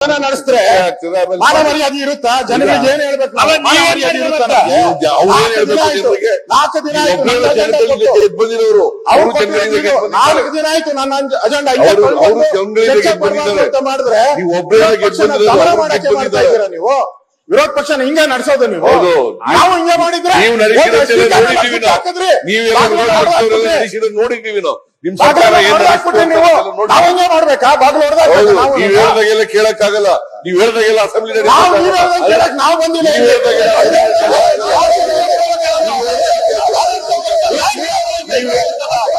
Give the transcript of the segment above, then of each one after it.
ನಡೆಸಿದ್ರೆ ಮಾನ ಮರ್ಯಾದೆ ಇರುತ್ತಾ? ಜನರಿಗೆ ಏನ್ ಹೇಳ್ಬೇಕು? ನಾಲ್ಕು ದಿನ ಆಯ್ತು ನನ್ನ ಅಜೆಂಡಾ ಮಾಡಿದ್ರೆ ನೀವು ವಿರೋಧ ಪಕ್ಷ ಹಿಂಗೆ ನಡೆಸೋದು ನೀವು. ನಾವು ಹಿಂಗೆ ಮಾಡಿದ್ರೆ ನೋಡಿದೀವಿ ನಾವು. ನಿಮ್ ನಾವ್ ಮಾಡ್ಬೇಕಾ? ಬಾಗಿಲು ಹೇಳ್ದಾಗೆಲ್ಲ ಕೇಳಕ್ಕಾಗಲ್ಲ. ನೀವ್ ಹೇಳ್ದಾಗೆಲ್ಲ ಅಸೆಂಬ್ಲಿ ನಾವು ಬಂದಿಲ್ಲ.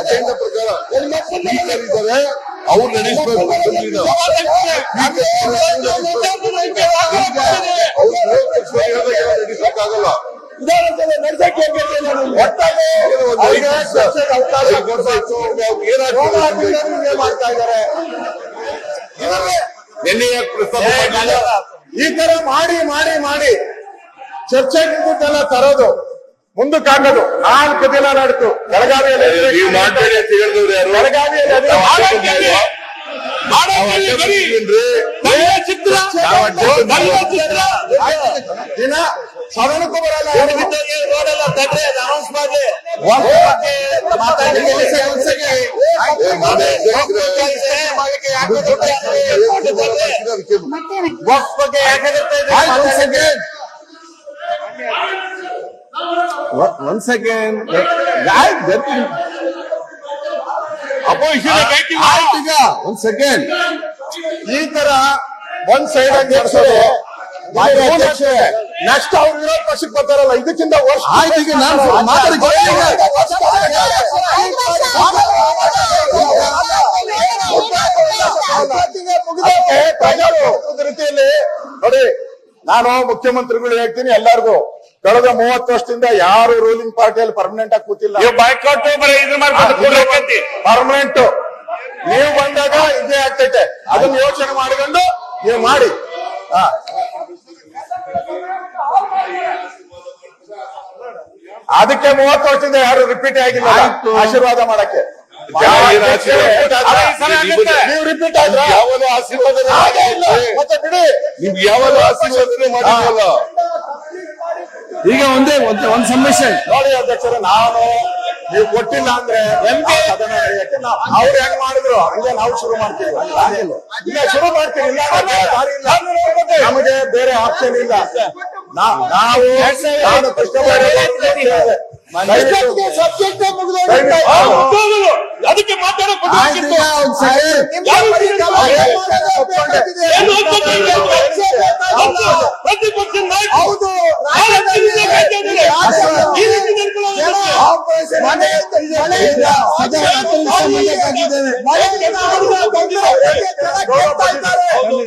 ಅಜೆಂಡಾ ಪ್ರಕಾರ ಅವ್ರು ನಡೆಸಬೇಕು. ನಡೆಸಕ್ಕಾಗಲ್ಲ. ಮಾಡ್ತಾ ಇದ್ದಾರೆ. ಈ ತರ ಮಾಡಿ ಮಾಡಿ ಮಾಡಿ ಚರ್ಚೆ ನಿಂತೆಲ್ಲ ತರೋದು ಮುಂದಕ್ಕೆ ಹಾಕೋದು 4 ದಿನ ನಡೆದು ಬೆಳಗಾವಿಯಲ್ಲಿ ದಿನ ಸದನಕ್ಕೂ ಬರಲ್ಲ. ರೋಡೆಲ್ಲ ತಡ್ರಿ, ಅದು ಅನೌನ್ಸ್ ಮಾಡ್ಲಿ. ಒನ್ ಸೆಕೆಂಡ್ ಒಂದ್ ಸೆಕೆಂಡ್. ಈ ತರ ಒಂದ್ ಸೈಡ್ ಆಗಿ ನಡೆಸೋದು ನೆಕ್ಸ್ಟ್ ಅವ್ರು ವಿರೋಧ ಪಕ್ಷಕ್ಕೆ ಬರ್ತಾರಲ್ಲ, ಇದಕ್ಕಿಂತ ವರ್ಷ ರೀತಿಯಲ್ಲಿ ನೋಡಿ. ನಾನು ಮುಖ್ಯಮಂತ್ರಿಗಳು ಹೇಳ್ತೀನಿ ಎಲ್ಲರಿಗೂ, ಕಳೆದ 30 ವರ್ಷದಿಂದ ಯಾರು ರೂಲಿಂಗ್ ಪಾರ್ಟಿಯಲ್ಲಿ ಪರ್ಮನೆಂಟ್ ಆಗಿ ಕೂತಿಲ್ಲ. ಪರ್ಮನೆಂಟ್ ನೀವು ಬಂದಾಗ ಇದೇ ಆಗ್ತೈತೆ. ಅದನ್ನ ಯೋಚನೆ ಮಾಡಿಕೊಂಡು ನೀವು ಮಾಡಿ. ಅದಕ್ಕೆ 30 ವರ್ಷದಿಂದ ಯಾರು ರಿಪೀಟ್ ಆಗಿಲ್ಲ ಆಶೀರ್ವಾದ ಮಾಡಕ್ಕೆ. ನೀವು ರಿಪೀಟ್ ಆದ್ರೆ ಯಾವಾಗ ಆಶೀರ್ವಾದ ಮತ್ತೆ ಬಿಡಿ. ನಿಮ್ಗೆ ಯಾವಾಗ ಆಶೀರ್ವಾದನೆ ಮಾಡಿಲ್ಲ. ಈಗ ಒಂದ್ ಸಮಸ್ಯೆ ನೋಡಿ ಅಧ್ಯಕ್ಷರ, ನಾನು ನೀವು ಕೊಟ್ಟಿಲ್ಲ ಅಂದ್ರೆ ಅವ್ರು ಹೆಂಗ್ ಮಾಡಿದ್ರು ಹಂಗೆ ನಾವು ಶುರು ಮಾಡ್ತೀವಿ. ಇಲ್ಲ ಶುರು ಮಾಡ್ತೀವಿ, ಇಲ್ಲ ನಮಗೆ ಬೇರೆ ಆಪ್ಷನ್ ಇಲ್ಲ. ನಾವು ಸಬ್ಜೆಕ್ಟ್ ಅದಕ್ಕೆ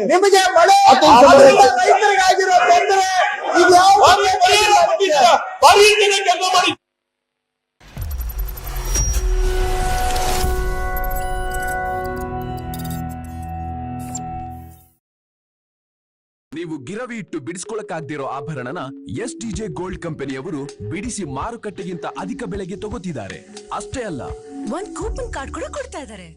ನಿಮಗೆ ಮಳೆ ರೈತರಿಗಾಗಿರೋ ತೊಂದರೆ ಕೆಲಸ ಮಾಡಿ. ನೀವು ಗಿರವಿ ಇಟ್ಟು ಬಿಡಿಸ್ಕೊಳಕ್ಕಾಗ್ದಿರೋ ಆಭರಣನ SDJ ಗೋಲ್ಡ್ ಕಂಪನಿಯವರು ಬಿಡಿಸಿ ಮಾರುಕಟ್ಟೆಗಿಂತ ಅಧಿಕ ಬೆಲೆಗೆ ತಗೋತಿದ್ದಾರೆ. ಅಷ್ಟೇ ಅಲ್ಲ, ಒಂದ್ ಕೂಪನ್ ಕಾರ್ಡ್ ಕೂಡ ಕೊಡ್ತಾ ಇದ್ದಾರೆ.